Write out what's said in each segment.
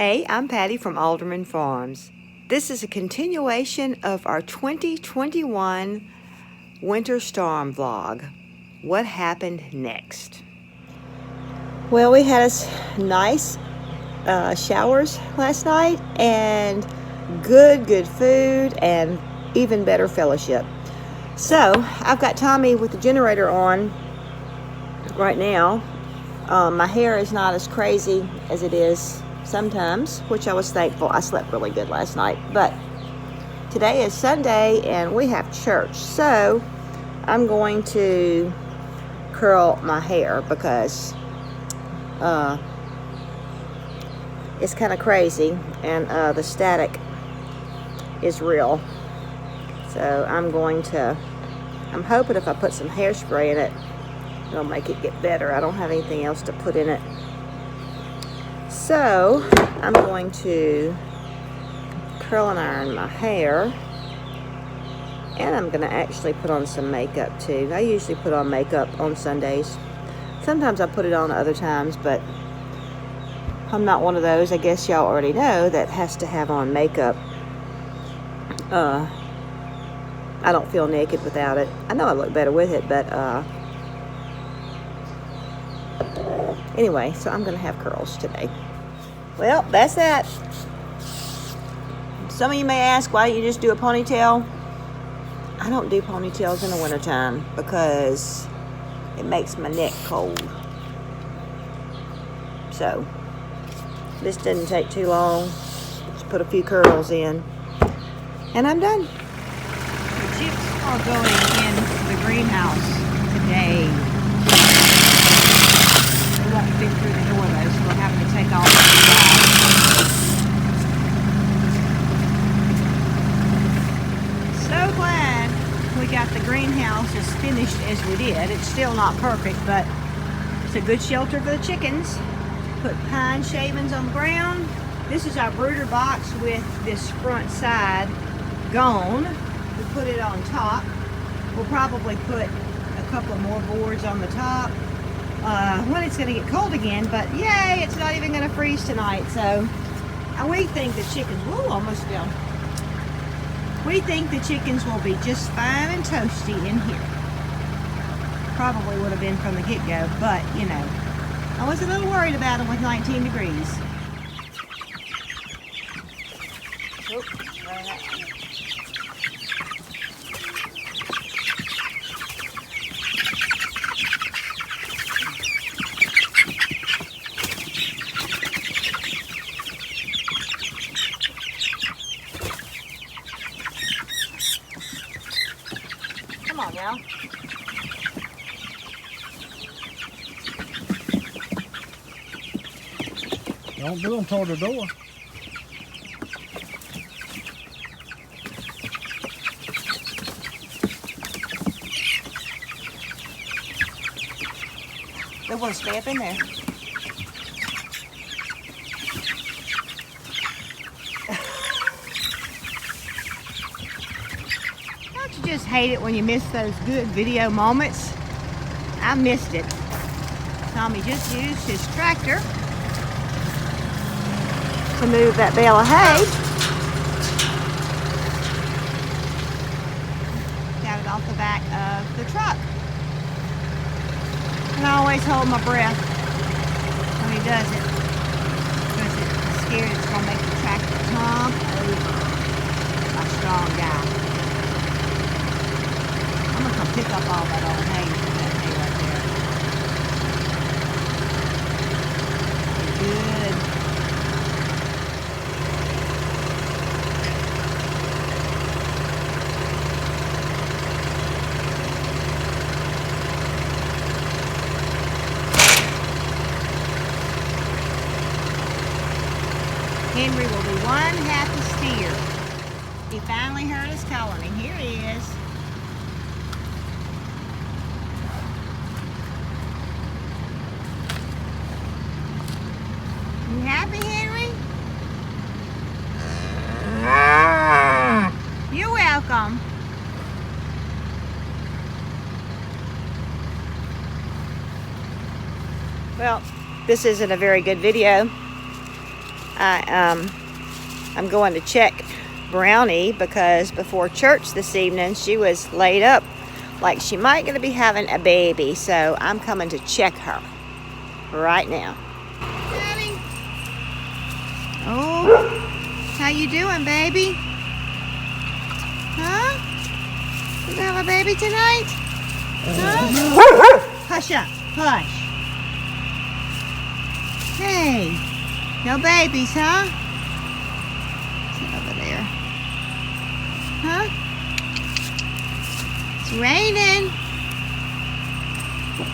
Hey, I'm Patty from AldermanFarms. This is a continuation of our 2021 winter storm vlog. What happened next? Well, we had us nice showers last night and good food and even better fellowship. So I've got Tommy with the generator on right now. My hair is not as crazy as it is sometimes, which I was thankful. I slept really good last night. But today is Sunday and we have church, so I'm going to curl my hair because it's kind of crazy and the static is real. So I'm hoping if I put some hairspray in it, it'll make it get better. I don't have anything else to put in it. So I'm going to curl and iron my hair, and I'm going to actually put on some makeup too. I usually put on makeup on Sundays. Sometimes I put it on other times, but I'm not one of those, I guess y'all already know, that has to have on makeup. I don't feel naked without it. I know I look better with it, but anyway, so I'm going to have curls today. Well, that's that. Some of you may ask, why don't you just do a ponytail? I don't do ponytails in the wintertime because it makes my neck cold. So, this didn't take too long. Just put a few curls in, and I'm done. The chicks are going in the greenhouse today. They won't fit through the door though, so we'll have to take off the glass. So glad we got the greenhouse as finished as we did. It's still not perfect, but it's a good shelter for the chickens. Put pine shavings on the ground. This is our brooder box with this front side gone. We put it on top. We'll probably put a couple more boards on the top when it's going to get cold again, but yay, it's not even going to freeze tonight. So we think the chickens, whoa, almost fell. We think the chickens will be just fine and toasty in here. Probably would have been from the get-go, but you know, I was a little worried about them with 19 degrees. Oh, come on now. Don't do them toward the door. They want to stay up in there. Don't you just hate it when you miss those good video moments? I missed it. Tommy just used his tractor to move that bale of hay. Got it off the back of the truck. And I always hold my breath when he does it because I'm scared it's going to make the tractor tumble over. A strong guy. I'm going to come pick up all that old hay from that hay right there. Good. Henry will be one happy steer. He finally heard us calling him. Here he is. You happy, Henry? You're welcome. Well, this isn't a very good video. I'm going to check Brownie because before church this evening she was laid up like she might gonna be having a baby, so I'm coming to check her right now. Daddy. Oh, how you doing, baby? Huh? You gonna have a baby tonight? Huh? Hush up, hush. Hey, no babies, huh? Sit over there. Huh? It's raining.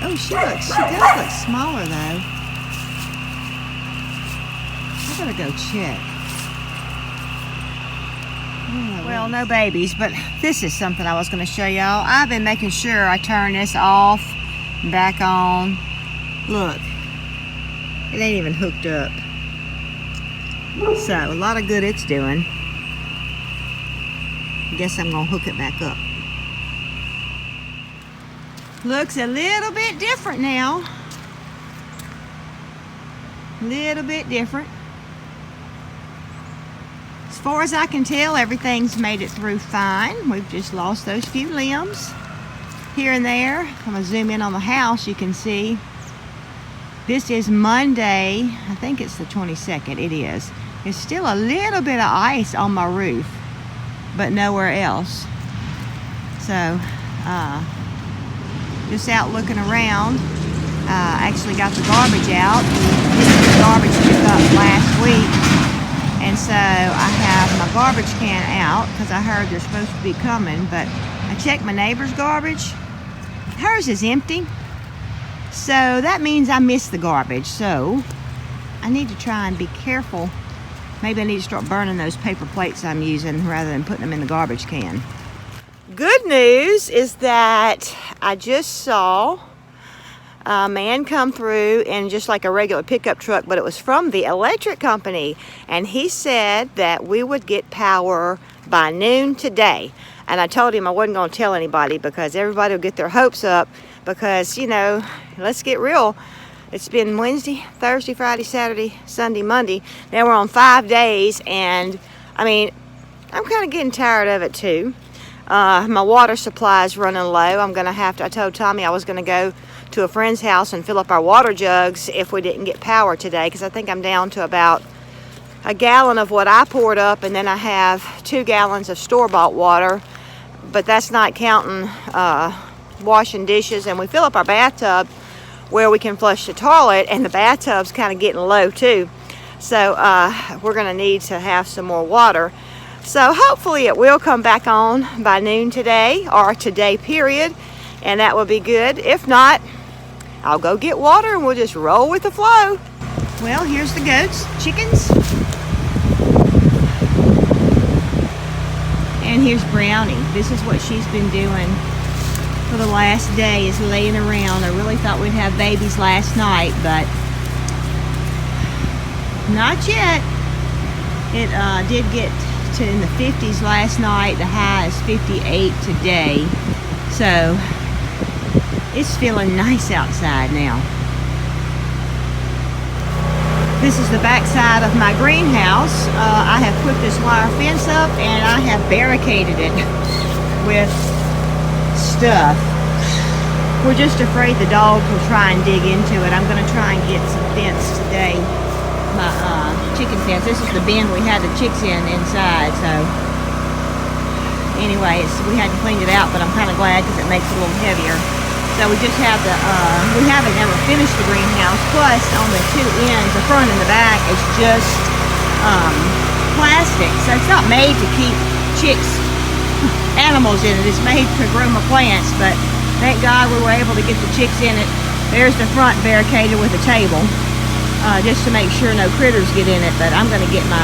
Oh, she does look smaller though. I better go check. Well, no babies, but this is something I was going to show y'all. I've been making sure I turn this off and back on. Look, it ain't even hooked up. So, a lot of good it's doing. I guess I'm going to hook it back up. Looks a little bit different now. Little bit different. As far as I can tell, everything's made it through fine. We've just lost those few limbs here and there. I'm going to zoom in on the house. You can see this is Monday. I think it's the 22nd. It is. There's still a little bit of ice on my roof, but nowhere else. So, just out looking around. Actually got the garbage out. The garbage took up last week. And so I have my garbage can out because I heard they're supposed to be coming, but I checked my neighbor's garbage. Hers is empty. So that means I missed the garbage. So I need to try and be careful. Maybe I need to start burning those paper plates I'm using rather than putting them in the garbage can. Good news is that I just saw a man come through in just like a regular pickup truck, but it was from the electric company, and he said that we would get power by noon today. And I told him I wasn't going to tell anybody because everybody will get their hopes up because, you know, let's get real. It's been Wednesday, Thursday, Friday, Saturday, Sunday, Monday. Now we're on 5 days, and I mean, I'm kind of getting tired of it too. My water supply is running low. I told Tommy I was going to go to a friend's house and fill up our water jugs if we didn't get power today, because I think I'm down to about a gallon of what I poured up, and then I have 2 gallons of store-bought water, but that's not counting washing dishes. And we fill up our bathtub where we can flush the toilet, and the bathtub's kind of getting low too, so we're going to need to have some more water. So hopefully it will come back on by noon today, or today period, and that will be good. If not, I'll go get water and we'll just roll with the flow. Well, here's the goats, chickens. And here's Brownie. This is what she's been doing for the last day, is laying around. I really thought we'd have babies last night, but not yet. It did get to in the 50s last night. The high is 58 today. So it's feeling nice outside now. This is the back side of my greenhouse. I have put this wire fence up and I have barricaded it with stuff. We're just afraid the dogs will try and dig into it. I'm going to try and get some fence today. My chicken fence. This is the bin we had the chicks in inside. So anyway, we had to clean it out, but I'm kind of glad because it makes it a little heavier. So we just have we haven't ever finished the greenhouse. Plus, on the 2 ends, the front and the back, it's just plastic. So it's not made to keep animals in it. It's made to grow my plants. But thank God we were able to get the chicks in it. There's the front barricaded with a table, just to make sure no critters get in it. But I'm going to get my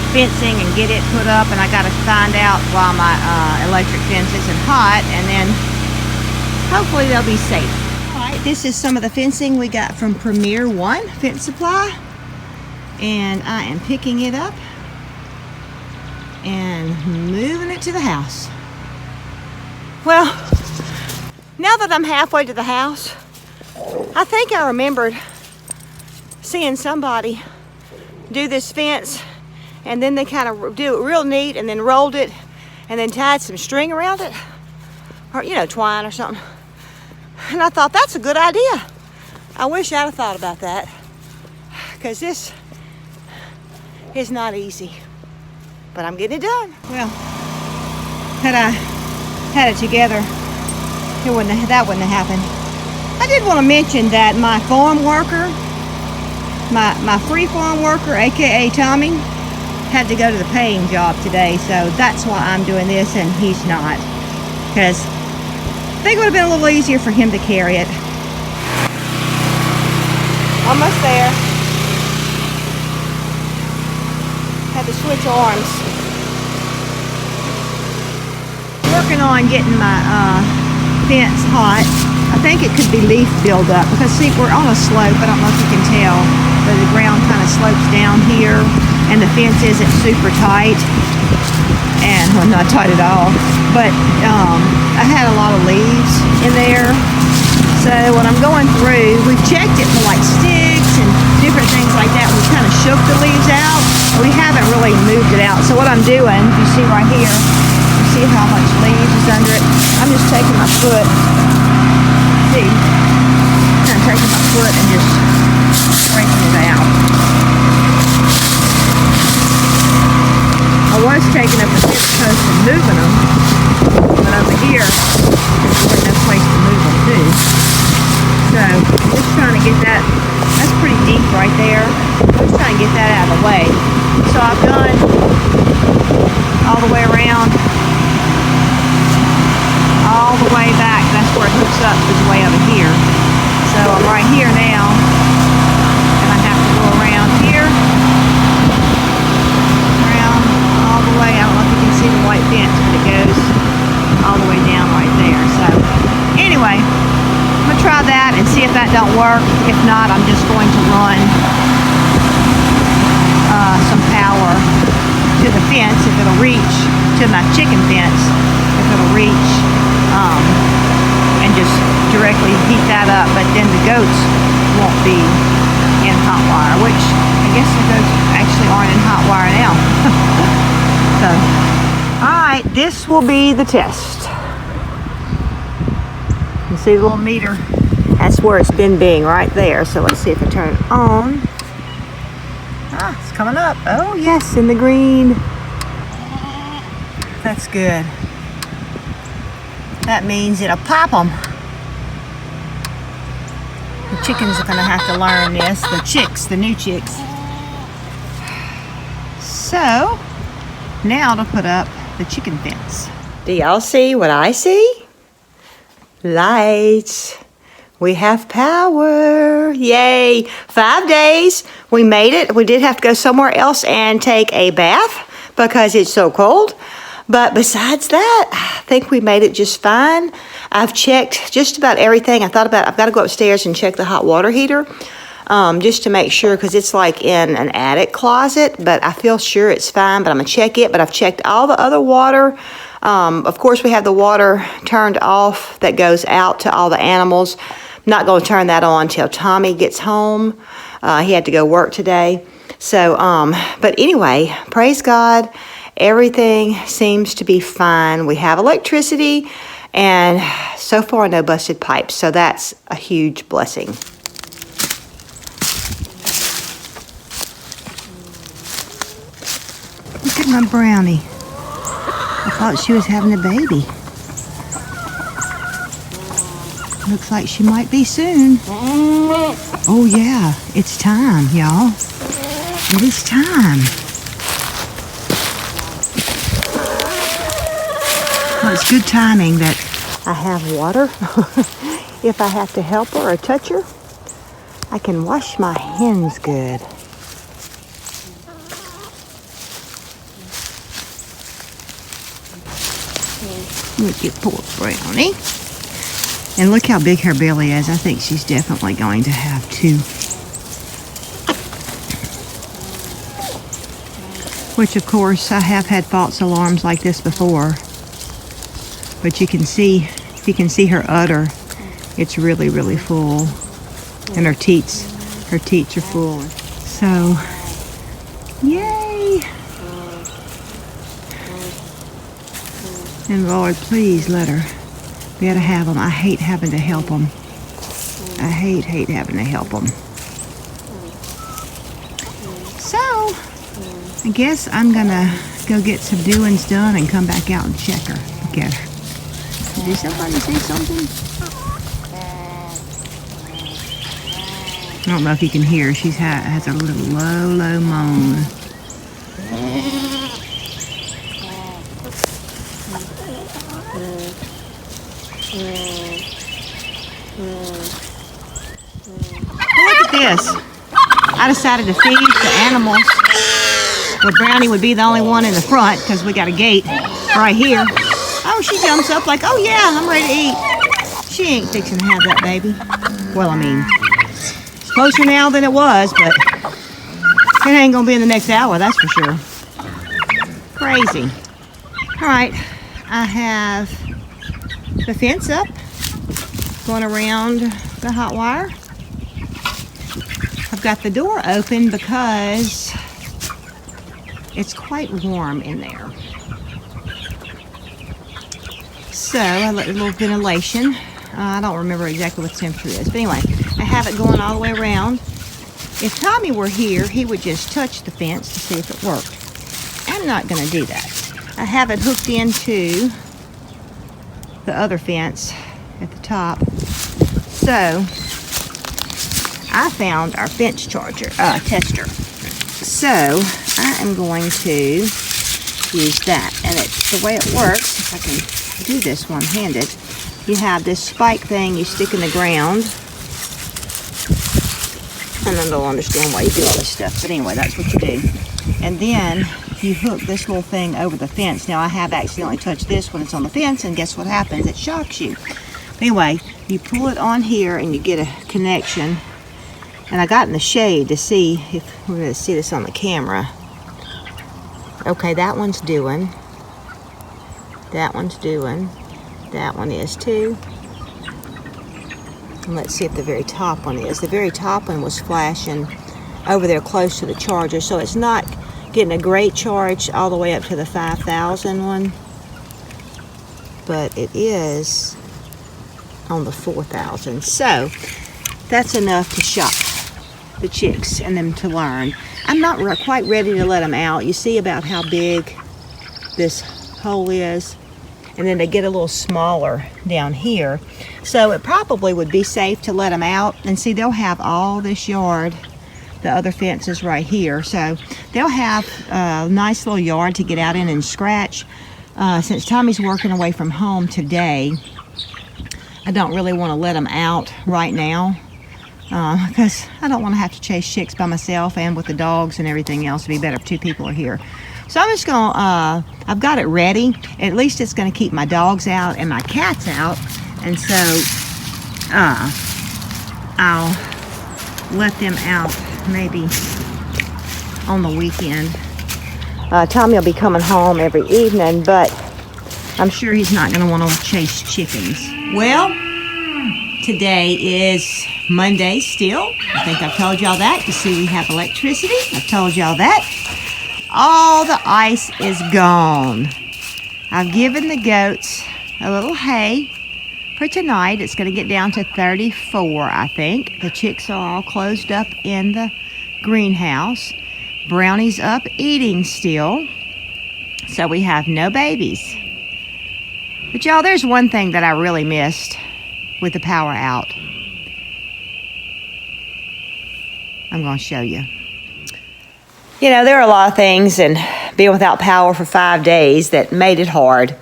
fencing and get it put up, and I got to find out while my electric fence isn't hot, and then hopefully they'll be safe. Alright, this is some of the fencing we got from Premier One Fence Supply, and I am picking it up and moving it to the house. Well, now that I'm halfway to the house, I think I remembered seeing somebody do this fence, and then they kind of do it real neat and then rolled it and then tied some string around it, or twine or something. And I thought, that's a good idea. I wish I'd have thought about that, because this is not easy, but I'm getting it done. Well, had I had it together, that wouldn't have happened. I did want to mention that my farm worker, my free farm worker, aka Tommy, had to go to the paying job today, so that's why I'm doing this and he's not, because I think it would have been a little easier for him to carry it. Almost there. Had to switch arms. Working on getting my fence hot. I think it could be leaf buildup, because see, we're on a slope. I don't know if you can tell, but the ground kind of slopes down here, and the fence isn't super tight, and well, not tight at all. But I had a lot of leaves in there, so when I'm going through, we've checked it for like sticks and different things like that. We kind of shook the leaves out. We haven't really moved it out. So what I'm doing, you see right here, you see how much leaves is under it. I'm just taking my foot. See, kind of taking my foot and just breaking it out. I was taking up the fence post and moving them, but over here, there's no place to move them to. So, just trying to get that. That's pretty deep right there. Just trying to get that out of the way. So I've done all the way around, all the way back. That's where it hooks up, is way over here. So I'm right here now, and I have to go around here, around all the way. I don't know if you can see the white fence, but it goes all the way down right there. So anyway, I'm gonna try that and see if that don't work. If not, I'm just going to run some power to the fence, if it'll reach, to my chicken fence, if it'll reach, and just directly heat that up. But then the goats won't be in hot wire, which I guess the goats actually aren't in hot wire now. So, alright, this will be the test. You see the little meter? That's where it's been being, right there. So let's see if I turn it on. Ah, it's coming up. Oh yes, in the green. That's good. That means it'll pop them. The chickens are gonna have to learn this. The chicks, the new chicks. So, now to put up the chicken fence. Do y'all see what I see? Lights. We have power. Yay. 5 days. We made it. We did have to go somewhere else and take a bath because it's so cold. But besides that, I think we made it just fine. I've checked just about everything. I've got to go upstairs and check the hot water heater just to make sure, because it's like in an attic closet. But I feel sure it's fine, but I'm going to check it. But I've checked all the other water. Of course, we have the water turned off that goes out to all the animals. I'm not going to turn that on until Tommy gets home. He had to go work today. So, but anyway, praise God. Everything seems to be fine. We have electricity, and so far no busted pipes. So that's a huge blessing. Look at my brownie. I thought she was having a baby. Looks like she might be soon. Oh yeah, it's time, y'all. It is time. Well, it's good timing that I have water. If I have to help her or touch her, I can wash my hands good. Look at poor Brownie. And look how big her belly is. I think she's definitely going to have two. Which, of course, I have had false alarms like this before. But you can see her udder. It's really, really full. And her teats her teats are full. So, yay! And Lord, please let her be able to have them. I hate having to help them. I hate having to help them. So, I guess I'm gonna go get some doings done and come back out and check her. Look at her. Did somebody say something? I don't know if you can hear. She has a little low moan. Look at this. I decided to feed the animals. Well, Brownie would be the only one in the front because we got a gate right here. Oh, she jumps up like, oh yeah, I'm ready to eat. She ain't fixing to have that baby. Well, I mean, it's closer now than it was, but it ain't gonna be in the next hour, that's for sure. Crazy. All right, I have the fence up, going around the hot wire. I've got the door open because it's quite warm in there. So I let a little ventilation. I don't remember exactly what the temperature is. But anyway, I have it going all the way around. If Tommy were here, he would just touch the fence to see if it worked. I'm not going to do that. I have it hooked into the other fence at the top. So I found our fence charger, tester. So I am going to use that. And it's the way it works, if I can do this one-handed. You have this spike thing you stick in the ground. And I don't understand why you do all this stuff, but anyway, that's what you do. And then you hook this little thing over the fence. Now I have accidentally touched this when it's on the fence, and guess what happens? It shocks you. Anyway, you pull it on here and you get a connection. And I got in the shade to see if we're going to see this on the camera. Okay, that one's doing. That one's doing. That one is too. And let's see if the very top one is. The very top one was flashing over there close to the charger, so it's not getting a great charge all the way up to the 5,000 one, but it is on the 4,000. So that's enough to shock the chicks and them to learn. I'm not quite ready to let them out. You see about how big this hole is, and then they get a little smaller down here. So it probably would be safe to let them out. And see, they'll have all this yard. The other fence is right here. So they'll have a nice little yard to get out in and scratch. Since Tommy's working away from home today, I don't really want to let them out right now. Because I don't want to have to chase chicks by myself, and with the dogs and everything else, it'd be better if two people are here. So I'm just gonna, I've got it ready. At least it's gonna keep my dogs out and my cats out. And so I'll let them out maybe on the weekend. Tommy will be coming home every evening, but I'm sure he's not gonna want to chase chickens. Well, today is Monday still. I think I've told y'all that. You see, we have electricity. I've told y'all that. All the ice is gone. I've given the goats a little hay for tonight. It's going to get down to 34, I think. The chicks are all closed up in the greenhouse. Brownie's up eating still. So we have no babies. But y'all, there's one thing that I really missed with the power out. I'm going to show you. You know, there are a lot of things, and being without power for 5 days that made it hard.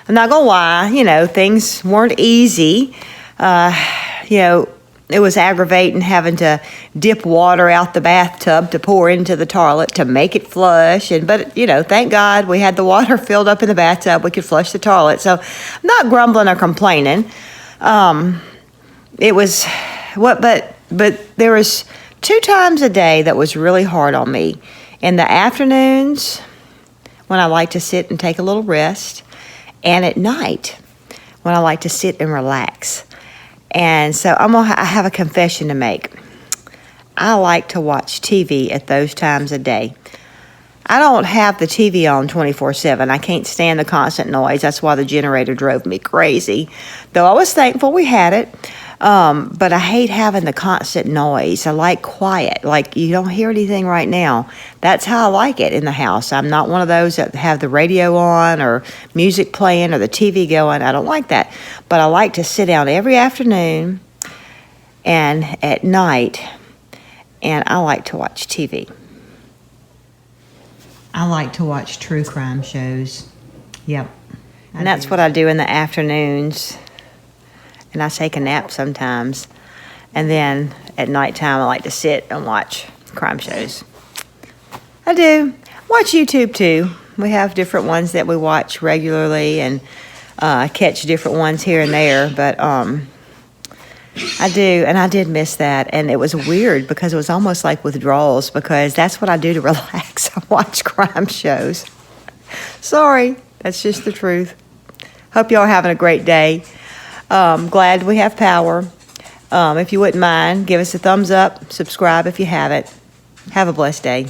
I'm not going to lie, you know, things weren't easy. You know, it was aggravating having to dip water out the bathtub to pour into the toilet to make it flush. But, you know, thank God we had the water filled up in the bathtub. We could flush the toilet. So I'm not grumbling or complaining. It was, but there was 2 times a day that was really hard on me. In the afternoons, when I like to sit and take a little rest, and at night, when I like to sit and relax. And so I have a confession to make. I like to watch TV at those times of day. I don't have the TV on 24/7. I can't stand the constant noise. That's why the generator drove me crazy. Though I was thankful we had it. But I hate having the constant noise. I like quiet. Like you don't hear anything right now. That's how I like it in the house. I'm not one of those that have the radio on or music playing or the TV going. I don't like that. But I like to sit down every afternoon and at night, and I like to watch TV. I like to watch true crime shows. Yep. And that's what I do in the afternoons. And I take a nap sometimes. And then at nighttime, I like to sit and watch crime shows. I do. Watch YouTube too. We have different ones that we watch regularly and catch different ones here and there. But I do, and I did miss that, and it was weird because it was almost like withdrawals because that's what I do to relax. I watch crime shows. Sorry, that's just the truth. Hope y'all are having a great day. Glad we have power. If you wouldn't mind, give us a thumbs up, subscribe if you haven't. Have a blessed day.